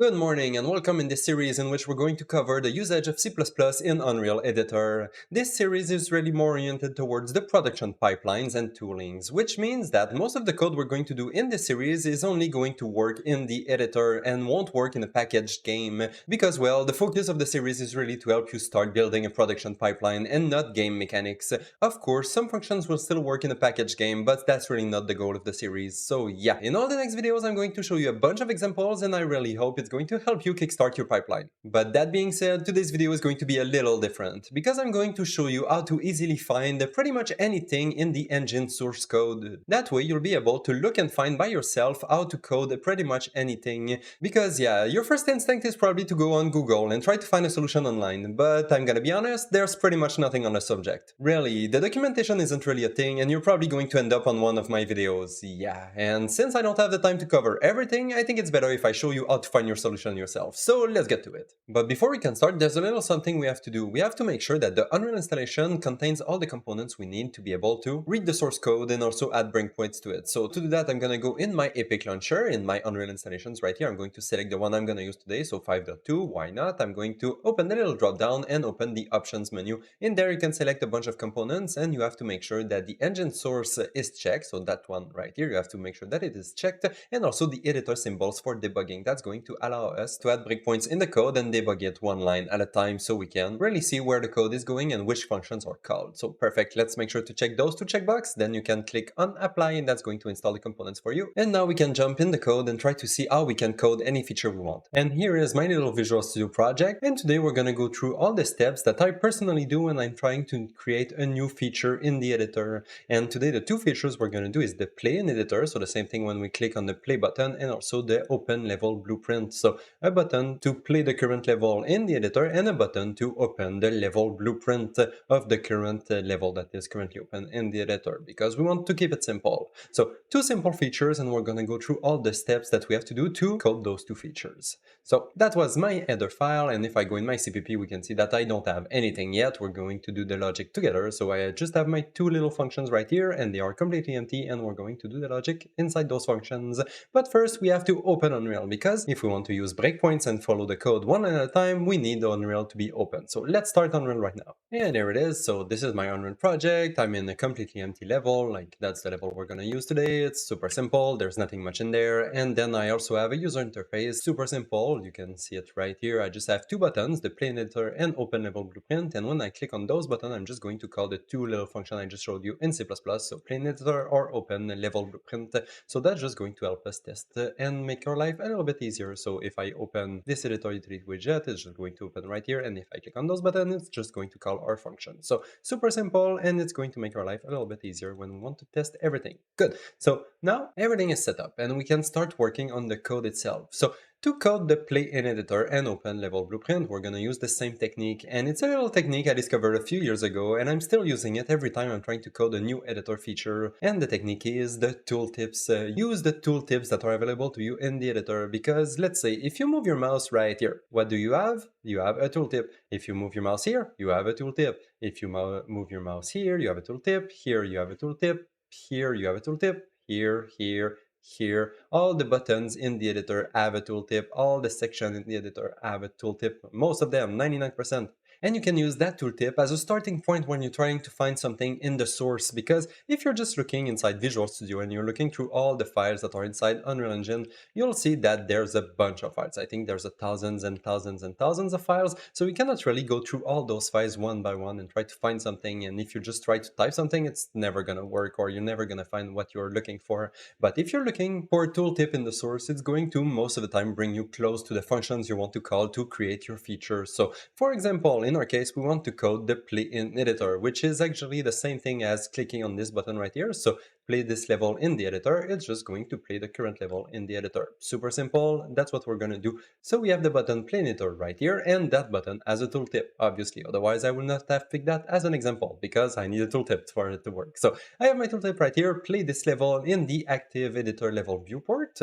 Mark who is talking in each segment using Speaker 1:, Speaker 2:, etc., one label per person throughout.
Speaker 1: Good morning and welcome in this series in which we're going to cover the usage of C++ in Unreal Editor. This series is really more oriented towards the production pipelines and toolings, which means that most of the code we're going to do in this series is only going to work in the editor and won't work in a packaged game because, well, the focus of the series is really to help you start building a production pipeline and not game mechanics. Of course, some functions will still work in a packaged game, but that's really not the goal of the series. So yeah, in all the next videos I'm going to show you a bunch of examples and I really hope it's going to help you kickstart your pipeline. But that being said, today's video is going to be a little different because I'm going to show you how to easily find pretty much anything in the engine source code. That way you'll be able to look and find by yourself how to code pretty much anything. Because yeah, your first instinct is probably to go on Google and try to find a solution online, but I'm gonna be honest, there's pretty much nothing on the subject. Really, the documentation isn't really a thing and you're probably going to end up on one of my videos. Yeah, and since I don't have the time to cover everything, I think it's better if I show you how to find your solution yourself. So let's get to it. But before we can start, there's a little something we have to do. We have to make sure that the Unreal installation contains all the components we need to be able to read the source code and also add breakpoints to it. So to do that, I'm gonna go in my Epic Launcher, in my Unreal installations right here. I'm going to select the one I'm gonna use today, so 5.2, why not? I'm going to open the little drop down and open the options menu. In there you can select a bunch of components and you have to make sure that the engine source is checked, so that one right here, you have to make sure that it is checked, and also the editor symbols for debugging. That's going to allow us to add breakpoints in the code and debug it one line at a time so we can really see where the code is going and which functions are called. So perfect, let's make sure to check those two checkboxes, then you can click on apply and that's going to install the components for you. And now we can jump in the code and try to see how we can code any feature we want. And here is my little Visual Studio project, and today we're going to go through all the steps that I personally do when I'm trying to create a new feature in the editor. And today the two features we're going to do is the play in editor, so the same thing when we click on the play button, and also the open level blueprint. So a button to play the current level in the editor and a button to open the level blueprint of the current level that is currently open in the editor, because we want to keep it simple. So two simple features, and we're going to go through all the steps that we have to do to code those two features. So that was my header file, and if I go in my CPP, we can see that I don't have anything yet. We're going to do the logic together, so I just have my two little functions right here, and they are completely empty, and we're going to do the logic inside those functions. But first, we have to open Unreal, because if we want to use breakpoints and follow the code one line at a time, we need Unreal to be open. So let's start Unreal right now. And there it is. So this is my Unreal project. I'm in a completely empty level, like that's the level we're going to use today. It's super simple. There's nothing much in there. And then I also have a user interface, super simple. You can see it right here. I just have two buttons, the play editor and open level blueprint. And when I click on those buttons, I'm just going to call the two little functions I just showed you in C++. So play editor or open level blueprint. So that's just going to help us test and make our life a little bit easier. So if I open this editor utility widget, it's just going to open right here. And if I click on those buttons, it's just going to call our function. So super simple, and it's going to make our life a little bit easier when we want to test everything. Good. So now everything is set up and we can start working on the code itself. So to code the play in editor and open level blueprint, we're going to use the same technique, and it's a little technique I discovered a few years ago and I'm still using it every time I'm trying to code a new editor feature. And the technique is the tooltips. Use the tooltips that are available to you in the editor, because let's say if you move your mouse right here, what do you have? You have a tooltip. If you move your mouse here, you have a tooltip. If you move your mouse here, you have a tooltip. Here you have a tooltip. Here you have a tooltip. Here, all the buttons in the editor have a tooltip, all the sections in the editor have a tooltip, most of them, 99%. And you can use that tooltip as a starting point when you're trying to find something in the source, because if you're just looking inside Visual Studio and you're looking through all the files that are inside Unreal Engine, you'll see that there's a bunch of files. I think there's thousands and thousands and thousands of files, so you cannot really go through all those files one by one and try to find something. And if you just try to type something, it's never gonna work, or you're never gonna find what you're looking for. But if you're looking for a tooltip in the source, it's going to most of the time bring you close to the functions you want to call to create your feature. So for example, in our case, we want to code the play in editor, which is actually the same thing as clicking on this button right here. So play this level in the editor, it's just going to play the current level in the editor. Super simple, that's what we're going to do. So we have the button play in editor right here, and that button has a tooltip, obviously. Otherwise, I would not have picked that as an example, because I need a tooltip for it to work. So I have my tooltip right here, play this level in the active editor level viewport.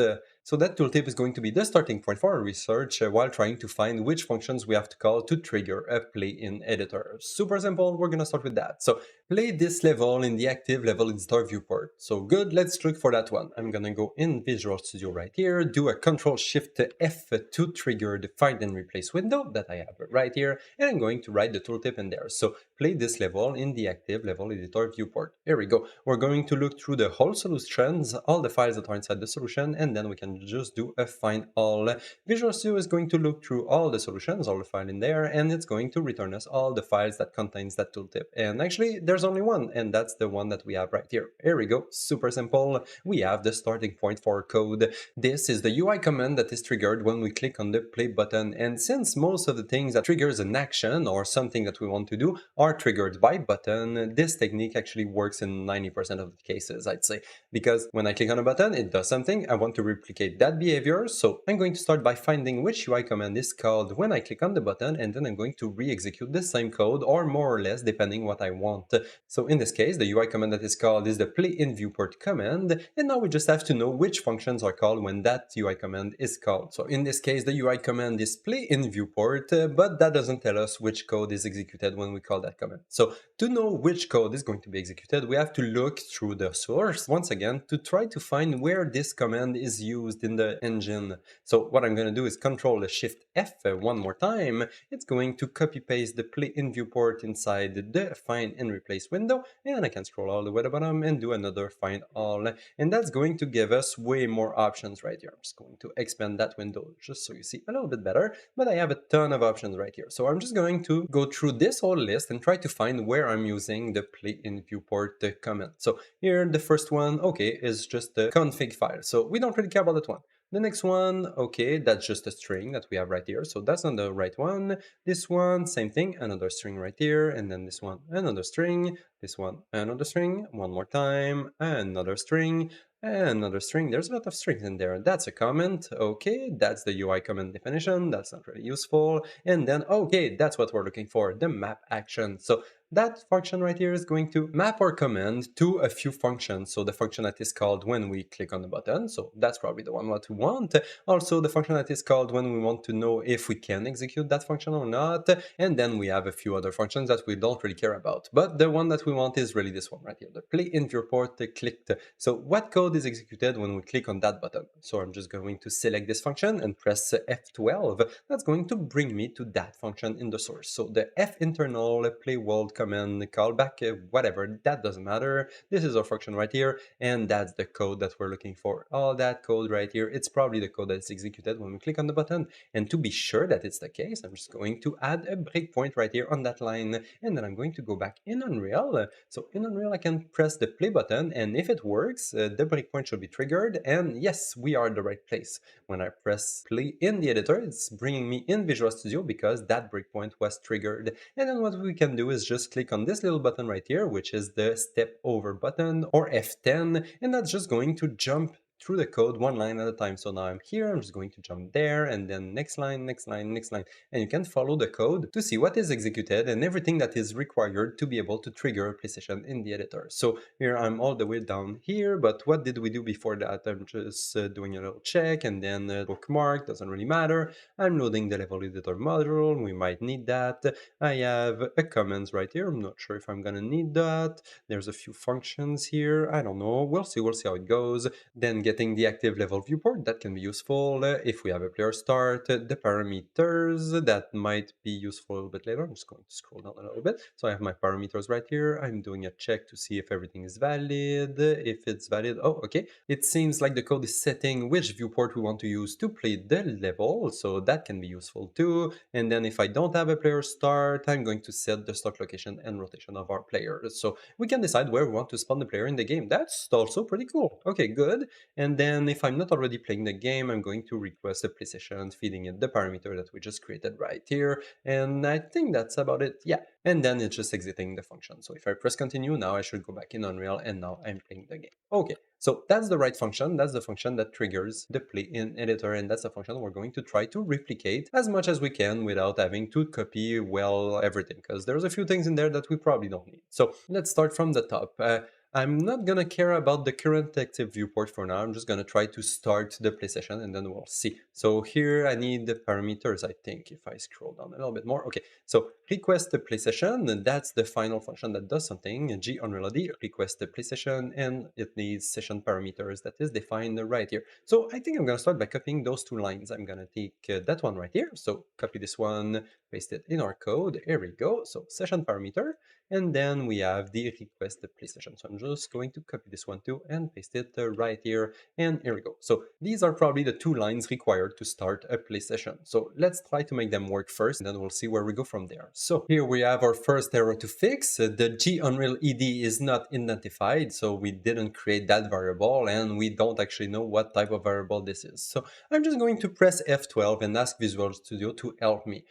Speaker 1: So that tooltip is going to be the starting point for our research while trying to find which functions we have to call to trigger a play-in editor. Super simple, we're going to start with that. So play this level in the active level editor viewport. So good, let's look for that one. I'm going to go in Visual Studio right here, do a Control-Shift-F to trigger the find and replace window that I have right here, and I'm going to write the tooltip in there. So play this level in the active level editor viewport. Here we go. We're going to look through the whole solutions, all the files that are inside the solution, and then we can just do a find all. Visual Studio is going to look through all the solutions, all the file in there, and it's going to return us all the files that contains that tooltip. And actually, there's only one, and that's the one that we have right here. Here we go. Super simple. We have the starting point for our code. This is the UI command that is triggered when we click on the play button. And since most of the things that triggers an action or something that we want to do are triggered by button, this technique actually works in 90% of the cases, I'd say. Because when I click on a button, it does something. I want to replicate that behavior. So I'm going to start by finding which UI command is called when I click on the button, and then I'm going to re-execute the same code, or more or less, depending what I want. So in this case, the UI command that is called is the play in viewport command. And now we just have to know which functions are called when that UI command is called. So in this case, the UI command is play in viewport, but that doesn't tell us which code is executed when we call that command. So to know which code is going to be executed, we have to look through the source once again to try to find where this command is used in the engine. So what I'm going to do is Control-Shift-F one more time. It's going to copy paste the play in viewport inside the find and replace window, and I can scroll all the way to the bottom and do another find all. And that's going to give us way more options right here. I'm just going to expand that window just so you see a little bit better, but I have a ton of options right here. So I'm just going to go through this whole list and try to find where I'm using the play in viewport command. So here, the first one, okay, is just the config file. So we don't really care about that one. The next one, okay, that's just a string that we have right here. So that's not the right one. This one, same thing, another string right here. And then this one, another string. This one, another string. One more time, another string. And another string. There's a lot of strings in there. That's a comment. Okay, that's the UI comment definition. That's not really useful. And then, okay, that's what we're looking for, the map action. So that function right here is going to map our command to a few functions. So the function that is called when we click on the button. So that's probably the one what we want. Also, the function that is called when we want to know if we can execute that function or not. And then we have a few other functions that we don't really care about. But the one that we want is really this one right here, the play in viewport clicked. So what code is executed when we click on that button? So I'm just going to select this function and press F12. That's going to bring me to that function in the source. So the F internal play world command callback, whatever, that doesn't matter. This is our function right here, and that's the code that we're looking for. All that code right here, it's probably the code that's executed when we click on the button. And to be sure that it's the case, I'm just going to add a breakpoint right here on that line, and then I'm going to go back in Unreal. So in Unreal, I can press the play button, and if it works, the breakpoint should be triggered, and yes, we are in the right place. When I press play in the editor, it's bringing me in Visual Studio because that breakpoint was triggered. And then what we can do is just click on this little button right here, which is the step over button, or F10, and that's just going to jump through the code one line at a time. So now I'm here, I'm just going to jump there, and then next line, next line, next line. And you can follow the code to see what is executed and everything that is required to be able to trigger a play session in the editor. So here I'm all the way down here, but what did we do before that? I'm just doing a little check, and then bookmark, doesn't really matter. I'm loading the level editor module, we might need that. I have a comments right here, I'm not sure if I'm gonna need that. There's a few functions here, I don't know, we'll see how it goes. Then getting the active level viewport, that can be useful if we have a player start. The parameters, that might be useful a little bit later. I'm just going to scroll down a little bit. So I have my parameters right here. I'm doing a check to see if everything is valid. If it's valid, oh, okay. It seems like the code is setting which viewport we want to use to play the level. So that can be useful too. And then if I don't have a player start, I'm going to set the start location and rotation of our players. So we can decide where we want to spawn the player in the game. That's also pretty cool. Okay, good. And then if I'm not already playing the game, I'm going to request a play session, feeding it the parameter that we just created right here. And I think that's about it. Yeah. And then it's just exiting the function. So if I press continue, now I should go back in Unreal, and now I'm playing the game. Okay. So that's the right function. That's the function that triggers the play-in editor, and that's the function we're going to try to replicate as much as we can without having to copy, well, everything, because there's a few things in there that we probably don't need. So let's start from the top. I'm not gonna care about the current active viewport for now. I'm just gonna try to start the play session and then we'll see. So here I need the parameters, I think, if I scroll down a little bit more. Okay, so request the play session, and that's the final function that does something. G unreality request the play session, and it needs session parameters that is defined right here. So I think I'm gonna start by copying those two lines. I'm gonna take that one right here. So copy this one, paste it in our code. Here we go. So session parameter. And then we have the request the play session. So I'm just going to copy this one too and paste it right here. And here we go. So these are probably the two lines required to start a play session. So let's try to make them work first, and then we'll see where we go from there. So here we have our first error to fix. The G Unreal ED is not identified, so we didn't create that variable, and we don't actually know what type of variable this is. So I'm just going to press F12 and ask Visual Studio to help me.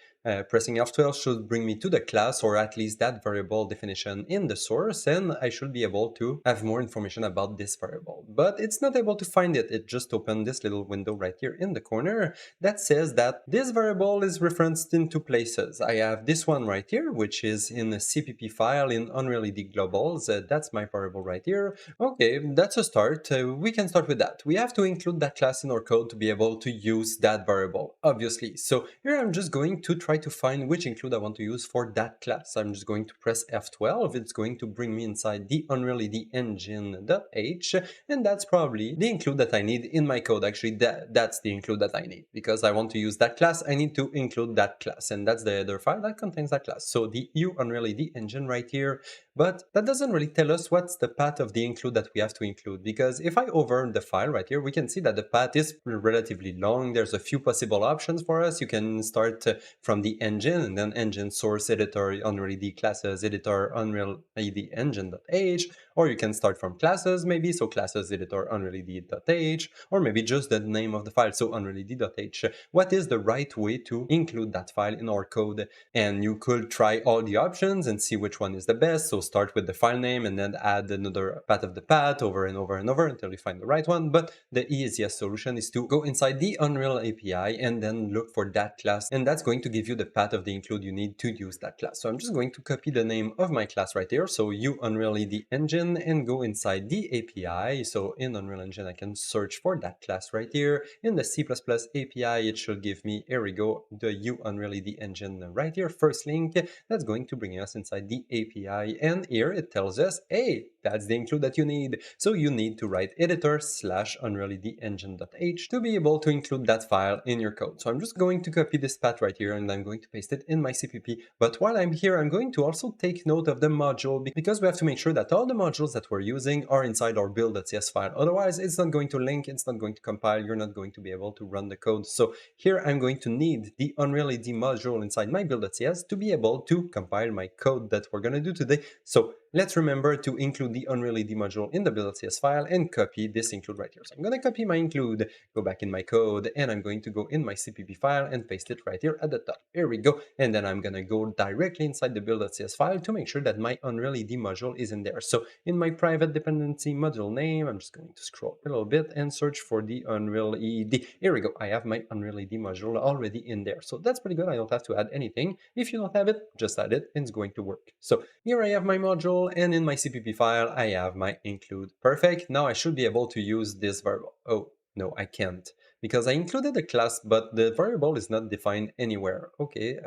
Speaker 1: Pressing F12 should bring me to the class, or at least that variable definition in the source, and I should be able to have more information about this variable. But it's not able to find it. It just opened this little window right here in the corner that says that this variable is referenced in two places. I have this one right here, which is in a CPP file in Unreal ED Globals. That's my variable right here. Okay, that's a start. We can start with that. We have to include that class in our code to be able to use that variable, obviously. So here I'm just going to try to find which include I want to use for that class. I'm just going to press F12. It's going to bring me inside the Unreal ED engine.h, and that's probably the include that I need in my code. Actually, that's the include that I need, because I want to use that class. I need to include that class, and that's the header file that contains that class. So the U Unreal ED engine right here, but that doesn't really tell us what's the path of the include that we have to include, because if I hover the file right here, we can see that the path is relatively long. There's a few possible options for us. You can start from the engine, and then engine source editor Unreal ED classes editor Unreal ED engine.h, or you can start from classes maybe, so classes editor Unreal ED.h, or maybe just the name of the file, so Unreal ED.h. What is the right way to include that file in our code? And you could try all the options and see which one is the best. So start with the file name and then add another path of the path over and over and over until you find the right one. But the easiest solution is to go inside the Unreal API and then look for that class, and that's going to give you the path of the include you need to use that class. So I'm just going to copy the name of my class right here, so U Unreal ED engine, and go inside the API. So in Unreal Engine I can search for that class right here. In the C++ API it should give me, here we go, the U Unreal ED engine right here, first link. That's going to bring us inside the API, and here it tells us, hey, that's the include that you need. So you need to write editor / Unreal ED engine.h to be able to include that file in your code. So I'm just going to copy this path right here, and I'm going to paste it in my CPP. But while I'm here, I'm going to also take note of the module, because we have to make sure that all the modules that we're using are inside our build.cs file. Otherwise, it's not going to link, it's not going to compile, you're not going to be able to run the code. So here I'm going to need the Unreal ED module inside my build.cs to be able to compile my code that we're going to do today. So let's remember to include the Unreal ED module in the build.cs file and copy this include right here. So I'm going to copy my include, go back in my code, and I'm going to go in my CPP file and paste it right here at the top. Here we go. And then I'm going to go directly inside the build.cs file to make sure that my Unreal ED module is in there. So in my private dependency module name, I'm just going to scroll a little bit and search for the Unreal ED. Here we go. I have my Unreal ED module already in there. So that's pretty good. I don't have to add anything. If you don't have it, just add it and it's going to work. So here I have my module, and in my CPP file, I have my include. Perfect. Now I should be able to use this variable. Oh, no, I can't, because I included a class, but the variable is not defined anywhere. Okay,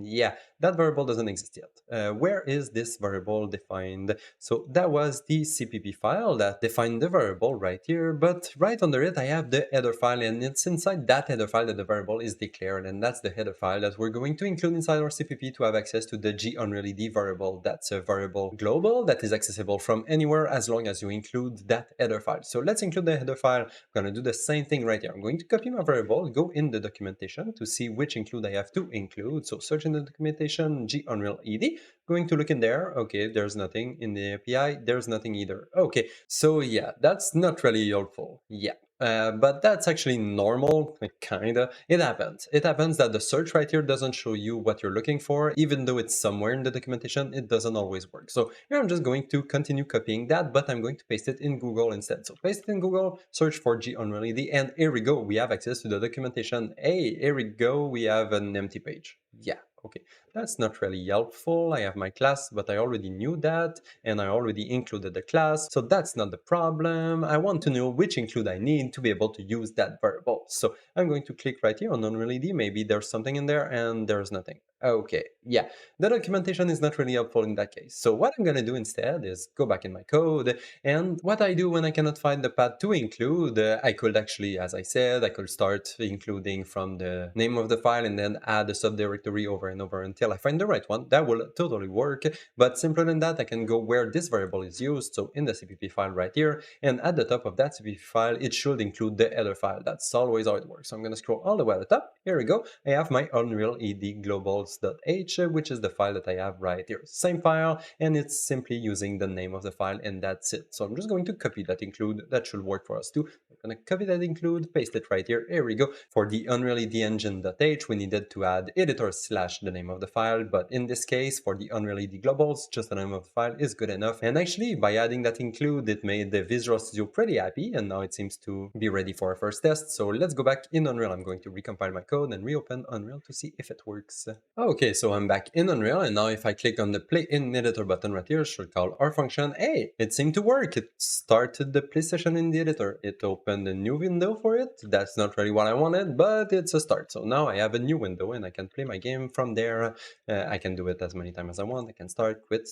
Speaker 1: yeah, that variable doesn't exist yet. Where is this variable defined? So that was the CPP file that defined the variable right here, but right under it I have the header file, and it's inside that header file that the variable is declared, and that's the header file that we're going to include inside our CPP to have access to the G Unreal ED variable. That's a variable global that is accessible from anywhere as long as you include that header file. So let's include the header file. I'm going to do the same thing right here. I'm going to copy my variable, go in the documentation to see which include I have to include. So search in the documentation, G Unreal ED, going to look in there. Okay, there's nothing in the API, there's nothing either. Okay, so yeah, that's not really helpful. Yeah. But that's actually normal, kinda. It happens. It happens that the search right here doesn't show you what you're looking for. Even though it's somewhere in the documentation, it doesn't always work. So here I'm just going to continue copying that, but I'm going to paste it in Google instead. So paste it in Google, search for G Unreal ED, and here we go. We have access to the documentation. Hey, here we go. We have an empty page. Yeah. okay, that's not really helpful. I have my class, but I already knew that, and I already included the class, so that's not the problem. I want to know which include I need to be able to use that variable. So I'm going to click right here on Unreal ED. Maybe there's something in there, and there's nothing. Okay, yeah, the documentation is not really helpful in that case. So what I'm going to do instead is go back in my code, and what I do when I cannot find the path to include, I could actually, as I said, I could start including from the name of the file and then add a subdirectory over and over until I find the right one. That will totally work. But simpler than that, I can go where this variable is used, so in the CPP file right here, and at the top of that CPP file, it should include the header file. That's always how it works. So I'm going to scroll all the way at the top. Here we go. I have my Unreal ED globals.h, which is the file that I have right here. Same file, and it's simply using the name of the file, and that's it. So I'm just going to copy that include. That should work for us too. I'm going to copy that include, paste it right here. Here we go. For the Unreal ED engine.h, we needed to add editor / the name of the file, but in this case, for the Unreal ED globals, just the name of the file is good enough. And actually, by adding that include, it made the Visual Studio pretty happy, and now it seems to be ready for our first test. So let's go back in Unreal. I'm going to recompile my code and reopen Unreal to see if it works. Okay, so I'm back in Unreal, and now if I click on the play in editor button right here, it should call our function. Hey, it seemed to work. It started the play session in the editor. It opened a new window for it. That's not really what I wanted, but it's a start. So now I have a new window and I can play my game from there. I can do it as many times as I want. I can start, quit,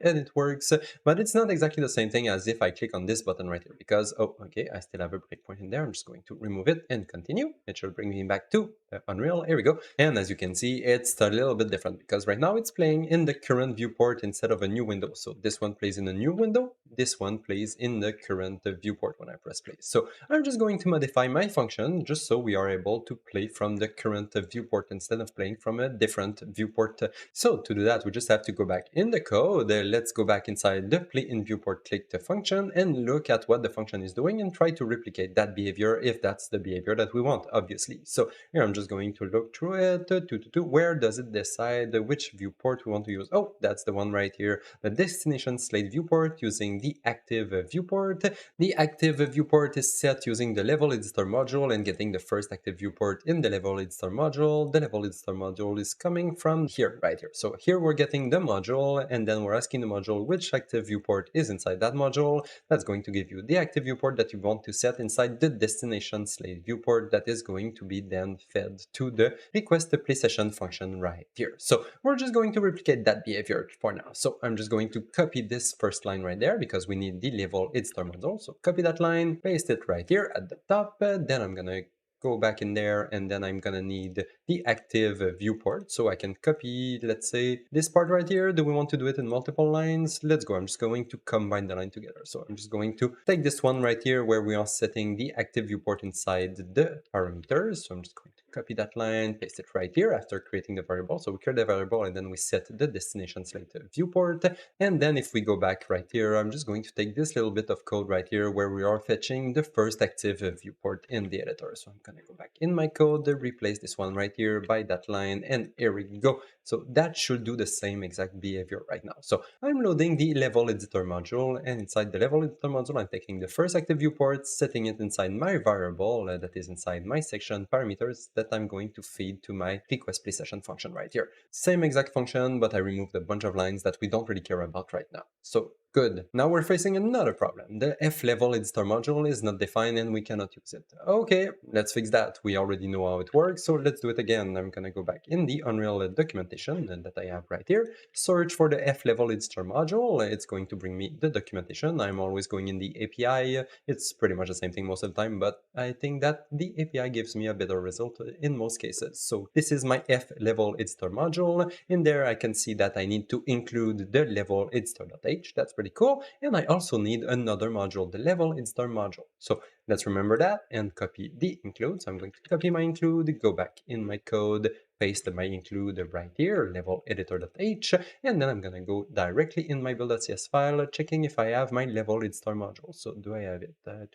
Speaker 1: and it works. But it's not exactly the same thing as if I click on this button right here because, oh, okay, I still have a breakpoint in there. I'm just going to remove it and continue. It should bring me back to Unreal. Here we go. And as you can see, it's a little bit different because right now it's playing in the current viewport instead of a new window. So this one plays in a new window. This one plays in the current viewport when I press play. So I'm just going to modify my function just so we are able to play from the current viewport instead of playing from a different viewport. So to do that, we just have to go back in the code. Let's go back inside the play in viewport clicked function and look at what the function is doing and try to replicate that behavior if that's the behavior that we want, obviously. So here I'm just going to look through it. Where does it decide which viewport we want to use? Oh, that's the one right here, the destination slate viewport using the active viewport. The active viewport is set using the level editor module and getting the first active viewport in the level editor module. The level editor module is coming from here, right here. So here we're getting the module, and then we're asking the module which active viewport is inside that module. That's going to give you the active viewport that you want to set inside the destination slate viewport that is going to be then fed to the request the play session function right here. So we're just going to replicate that behavior for now. So I'm just going to copy this first line right there because we need the level editor module. So copy that line, paste it right here at the top. Then I'm gonna go back in there, and then I'm gonna need the active viewport. So I can copy, let's say, this part right here. Do we want to do it in multiple lines? Let's go. I'm just going to combine the line together. So I'm just going to take this one right here where we are setting the active viewport inside the parameters. So I'm just going to copy that line, paste it right here after creating the variable. So we create the variable and then we set the destination slate viewport. And then if we go back right here, I'm just going to take this little bit of code right here where we are fetching the first active viewport in the editor. So I'm going to go back in my code, replace this one right here by that line, and here we go. So that should do the same exact behavior right now. So I'm loading the level editor module, and inside the level editor module, I'm taking the first active viewport, setting it inside my variable that is inside my section parameters that I'm going to feed to my request play session function right here. Same exact function, but I removed a bunch of lines that we don't really care about right now. So good. Now we're facing another problem. The F-level editor module is not defined and we cannot use it. Okay, let's fix that. We already know how it works, so let's do it again. I'm gonna go back in the Unreal documentation that I have right here, search for the F-level editor module. It's going to bring me the documentation. I'm always going in the API. It's pretty much the same thing most of the time, but I think that the API gives me a better result in most cases. So this is my F-level editor module. In there, I can see that I need to include the level editor.h. That's pretty cool. And I also need another module, the level editor module. So let's remember that and copy the include. So I'm going to copy my include, go back in my code, paste my include right here, level editor.h, and then I'm gonna go directly in my build.cs file, checking if I have my level editor module. So do I have it? I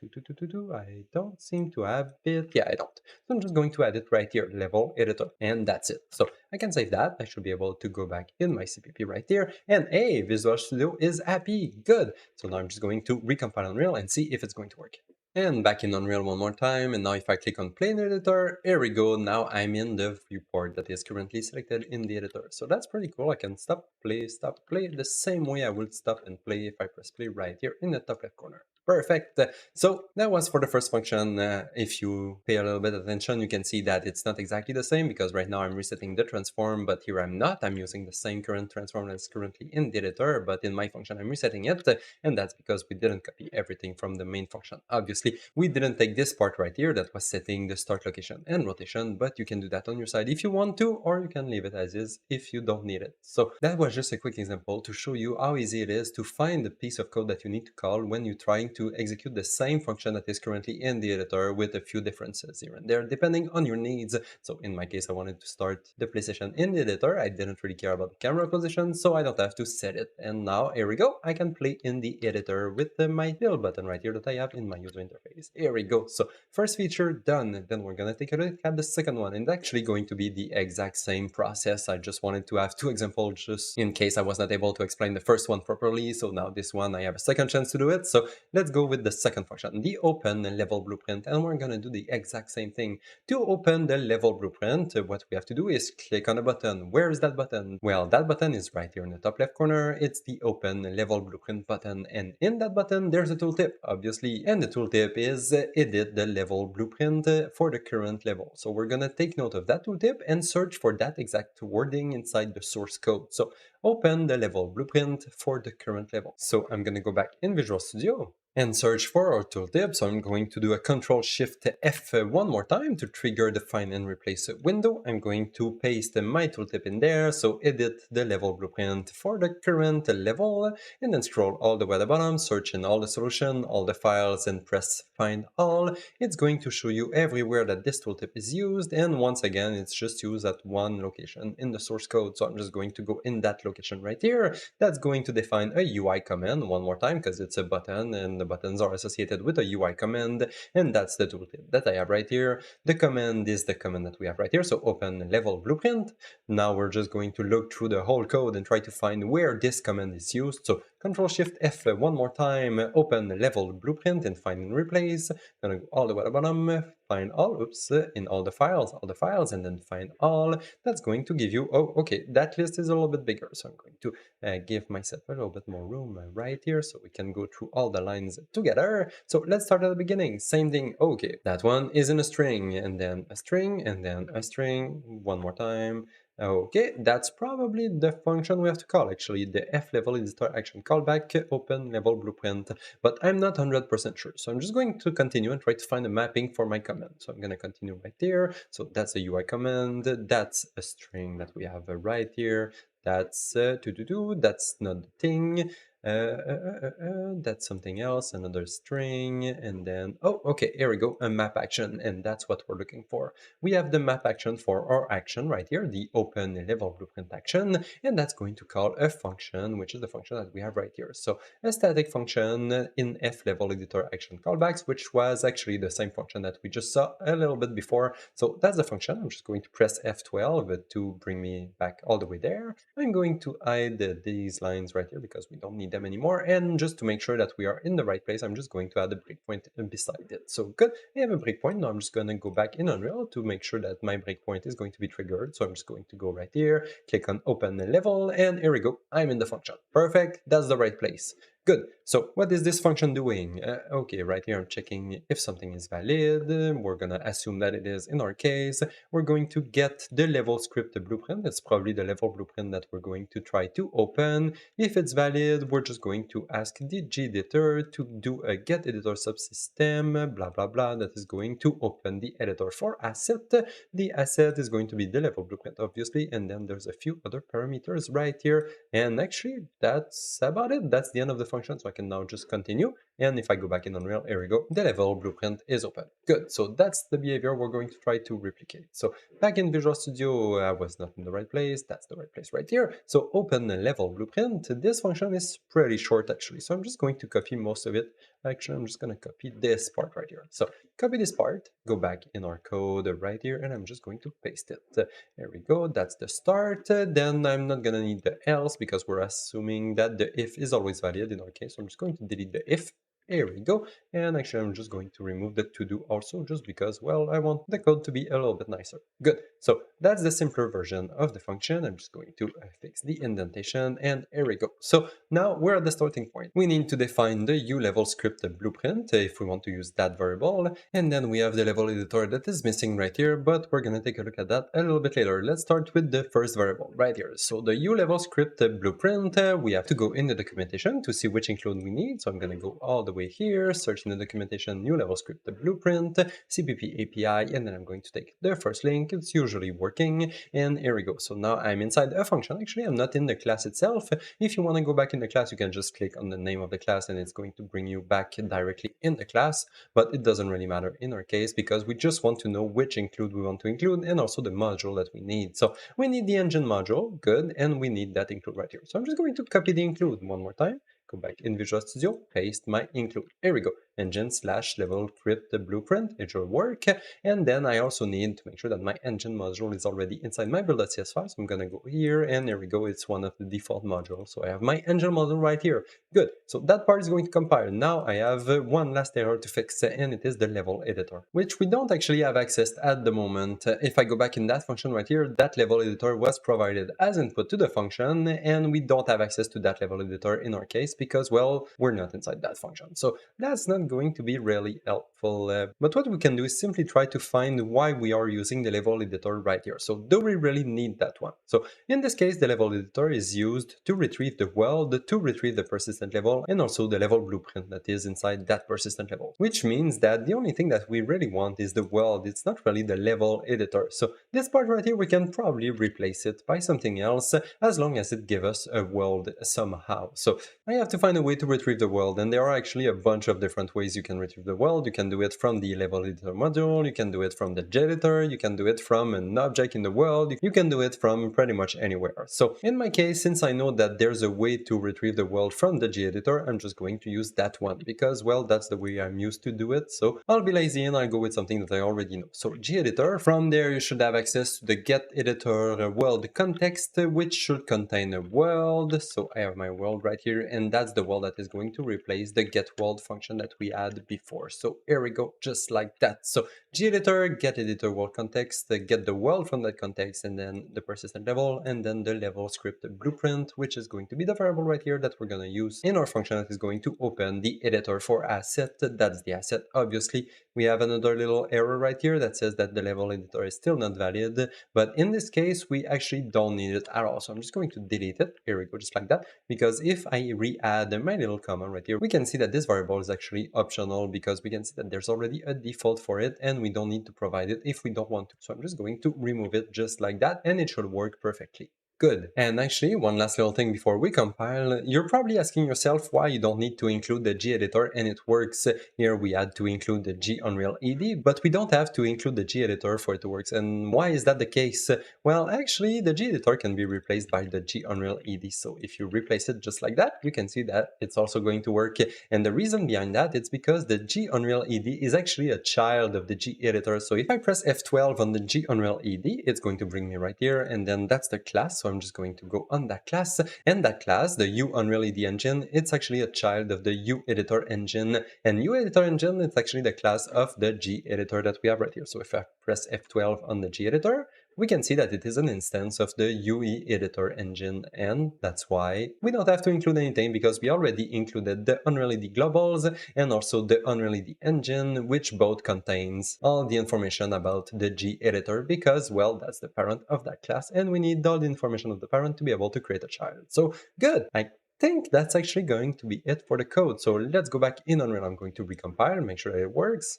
Speaker 1: don't seem to have it. Yeah, I don't. So I'm just going to add it right here, level editor, and that's it. So I can save that. I should be able to go back in my CPP right here, and hey, Visual Studio is happy. Good. So now I'm just going to recompile Unreal and see if it's going to work. And back in Unreal one more time, and now if I click on Play in the Editor, here we go, now I'm in the viewport that is currently selected in the editor. So that's pretty cool, I can stop, play, the same way I would stop and play if I press play right here in the top left corner. Perfect. So that was for the first function. If you pay a little bit of attention, you can see that it's not exactly the same because right now I'm resetting the transform, but here I'm not. I'm using the same current transform that's currently in the editor, but in my function I'm resetting it, and that's because we didn't copy everything from the main function. Obviously, we didn't take this part right here that was setting the start location and rotation, but you can do that on your side if you want to, or you can leave it as is if you don't need it. So that was just a quick example to show you how easy it is to find the piece of code that you need to call when you're trying to execute the same function that is currently in the editor with a few differences here and there depending on your needs. So in my case, I wanted to start the PlayStation in the editor. I didn't really care about the camera position, so I don't have to set it. And now here we go, I can play in the editor with my build button right here that I have in my user interface. Here we go. So first feature done. Then we're gonna take a look at the second one, and actually going to be the exact same process. I just wanted to have two examples just in case I was not able to explain the first one properly. So now this one I have a second chance to do it. So let's go with the second function, the open level blueprint, and we're gonna do the exact same thing. To open the level blueprint, what we have to do is click on a button. Where is that button? Well, that button is right here in the top left corner. It's the open level blueprint button, and in that button there's a tooltip, obviously, and the tooltip is edit the level blueprint for the current level. So we're gonna take note of that tooltip and search for that exact wording inside the source code. So open the level blueprint for the current level. So I'm gonna go back in Visual Studio and search for our tooltip. So I'm going to do a Control-Shift-F one more time to trigger the Find and Replace window. I'm going to paste my tooltip in there, so edit the level blueprint for the current level, and then scroll all the way at the bottom, search in all the solution, all the files, and press Find All. It's going to show you everywhere that this tooltip is used, and once again, it's just used at one location in the source code. So I'm just going to go in that location right here. That's going to define a UI command one more time because it's a button and the buttons are associated with a UI command, and that's the tooltip that I have right here. The command is the command that we have right here, so open level blueprint. Now we're just going to look through the whole code and try to find where this command is used. So Control-Shift-F one more time, open level blueprint and find and replace. Gonna go all the way to the bottom, find all, in all the files, and then find all. That's going to give you, oh, okay, that list is a little bit bigger, so I'm going to give myself a little bit more room right here so we can go through all the lines together. So let's start at the beginning. Same thing. Okay, that one is in a string, and then a string, and then a string. One more time. Okay, that's probably the function we have to call, actually, the F level editor action callback open level blueprint, but I'm not 100% sure. So I'm just going to continue and try to find a mapping for my command. So I'm going to continue right there. So that's a UI command. That's a string that we have right here. That's that's not the thing. That's something else, another string, and then, oh, okay, here we go, a map action, and that's what we're looking for. We have the map action for our action right here, the open level blueprint action, and that's going to call a function, which is the function that we have right here. So a static function in F level editor action callbacks, which was actually the same function that we just saw a little bit before. So that's the function. I'm just going to press F12 to bring me back all the way there. I'm going to hide these lines right here because we don't need them anymore. And just to make sure that we are in the right place, I'm just going to add a breakpoint beside it. So good, I have a breakpoint. Now I'm just going to go back in Unreal to make sure that my breakpoint is going to be triggered. So I'm just going to go right here, click on open the level, and here we go. I'm in the function. Perfect, that's the right place. Good. So what is this function doing? Okay, right here I'm checking if something is valid. We're going to assume that it is in our case. We're going to get the level script blueprint. It's probably the level blueprint that we're going to try to open. If it's valid, we're just going to ask the geditor to do a get editor subsystem, blah, blah, blah, that is going to open the editor for asset. The asset is going to be the level blueprint, obviously, and then there's a few other parameters right here. And actually, that's about it. That's the end of the function, so I can now just continue. And if I go back in Unreal, here we go, the level blueprint is open. Good, so that's the behavior we're going to try to replicate. So back in Visual Studio, I was not in the right place. That's the right place right here. So open the level blueprint. This function is pretty short, actually. So I'm just going to copy most of it. Actually, I'm just going to copy this part right here. So copy this part, go back in our code right here, and I'm just going to paste it. There we go. That's the start. Then I'm not going to need the else because we're assuming that the if is always valid in our case. So I'm just going to delete the if. Here we go. And actually, I'm just going to remove the to do also, just because, well, I want the code to be a little bit nicer. Good. So that's the simpler version of the function. I'm just going to fix the indentation, and here we go. So now we're at the starting point. We need to define the U-level script blueprint if we want to use that variable, and then we have the level editor that is missing right here, but we're going to take a look at that a little bit later. Let's start with the first variable right here. So the U-level script blueprint, we have to go in the documentation to see which include we need. So I'm going to go all the way here, search in the documentation U-level script blueprint, CPP API, and then I'm going to take the first link. It's usually working, and here we go. So now I'm inside a function. Actually, I'm not in the class itself. If you want to go back in the class, you can just click on the name of the class and it's going to bring you back directly in the class, but it doesn't really matter in our case because we just want to know which include we want to include and also the module that we need. So we need the engine module, good, and we need that include right here. So I'm just going to copy the include one more time. Go back in Visual Studio, paste my include. Here we go. Engine / level script blueprint, it should work. And then I also need to make sure that my engine module is already inside my build.cs file. So I'm going to go here, and there we go. It's one of the default modules. So I have my engine module right here. Good. So that part is going to compile. Now I have one last error to fix, and it is the level editor, which we don't actually have access at the moment. If I go back in that function right here, that level editor was provided as input to the function, and we don't have access to that level editor in our case because, well, we're not inside that function. So that's not going to be really helpful. But what we can do is simply try to find why we are using the level editor right here. So do we really need that one? So in this case, the level editor is used to retrieve the world, to retrieve the persistent level, and also the level blueprint that is inside that persistent level. Which means that the only thing that we really want is the world. It's not really the level editor. So this part right here, we can probably replace it by something else as long as it gives us a world somehow. So I have to find a way to retrieve the world, and there are actually a bunch of different ways you can retrieve the world. You can do it from the level editor module, you can do it from the editor, you can do it from an object in the world, you can do it from pretty much anywhere. So in my case, since I know that there's a way to retrieve the world from the editor, I'm just going to use that one because, well, that's the way I'm used to do it. So I'll be lazy and I'll go with something that I already know. So editor, from there you should have access to the get editor world context, which should contain a world. So I have my world right here, and that's the world that is going to replace the get world function that we had before. So here we go, just like that. So editor, get editor world context, get the world from that context, and then the persistent level, and then the level script blueprint, which is going to be the variable right here that we're going to use in our function that is going to open the editor for asset. That's the asset, obviously. We have another little error right here that says that the level editor is still not valid, but in this case, we actually don't need it at all. So I'm just going to delete it. Here we go, just like that. Because if I re-add my little comment right here, we can see that this variable is actually optional because we can see that there's already a default for it and we don't need to provide it if we don't want to. So I'm just going to remove it just like that, and it should work perfectly. Good. And actually, one last little thing before we compile, you're probably asking yourself why you don't need to include the G-editor, and it works. Here we had to include the G Unreal ED, but we don't have to include the G-editor for it to work. And why is that the case? Well, actually, the G-editor can be replaced by the G Unreal ED. So if you replace it just like that, you can see that it's also going to work. And the reason behind that, it's because the G Unreal ED is actually a child of the G-editor. So if I press F12 on the G Unreal ED, it's going to bring me right here, and then that's the class. So I'm just going to go on that class, and that class, the U Unreal ED engine, it's actually a child of the U Editor engine, and U Editor engine, it's actually the class of the G Editor that we have right here. So if I press F12 on the G Editor, we can see that it is an instance of the UE editor engine, and that's why we don't have to include anything because we already included the Unreal ED globals and also the Unreal ED engine, which both contains all the information about the G editor because, well, that's the parent of that class, and we need all the information of the parent to be able to create a child. So good. I think that's actually going to be it for the code. So let's go back in Unreal. I'm going to recompile, make sure that it works.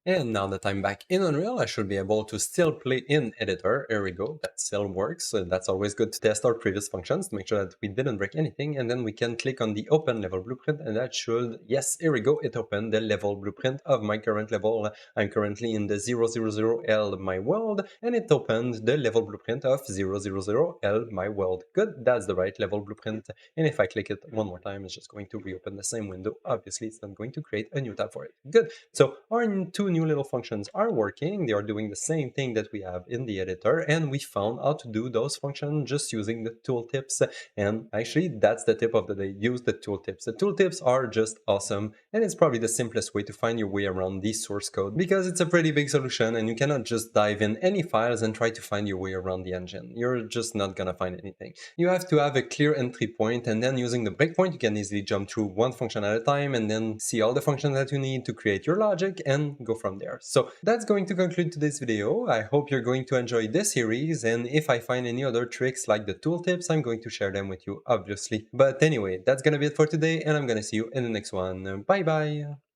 Speaker 1: And now that I'm back in Unreal, I should be able to still play in editor. Here we go, that still works. So that's always good to test our previous functions to make sure that we didn't break anything. And then we can click on the open level blueprint, and that should, yes, here we go, it opened the level blueprint of my current level. I'm currently in the 000L my world, and it opened the level blueprint of 000L my world. Good, that's the right level blueprint. And if I click it one more time, it's just going to reopen the same window. Obviously, it's not going to create a new tab for it. Good. So our two new new little functions are working. They are doing the same thing that we have in the editor, and we found how to do those functions just using the tooltips. And actually, that's the tip of the day. Use the tooltips. The tooltips are just awesome, and it's probably the simplest way to find your way around the source code because it's a pretty big solution, and you cannot just dive in any files and try to find your way around the engine. You're just not gonna find anything. You have to have a clear entry point, and then using the breakpoint, you can easily jump through one function at a time and then see all the functions that you need to create your logic and go from there. So that's going to conclude today's video. I hope you're going to enjoy this series, and if I find any other tricks like the tooltips, I'm going to share them with you, obviously. But anyway, that's gonna be it for today, and I'm gonna see you in the next one. Bye bye!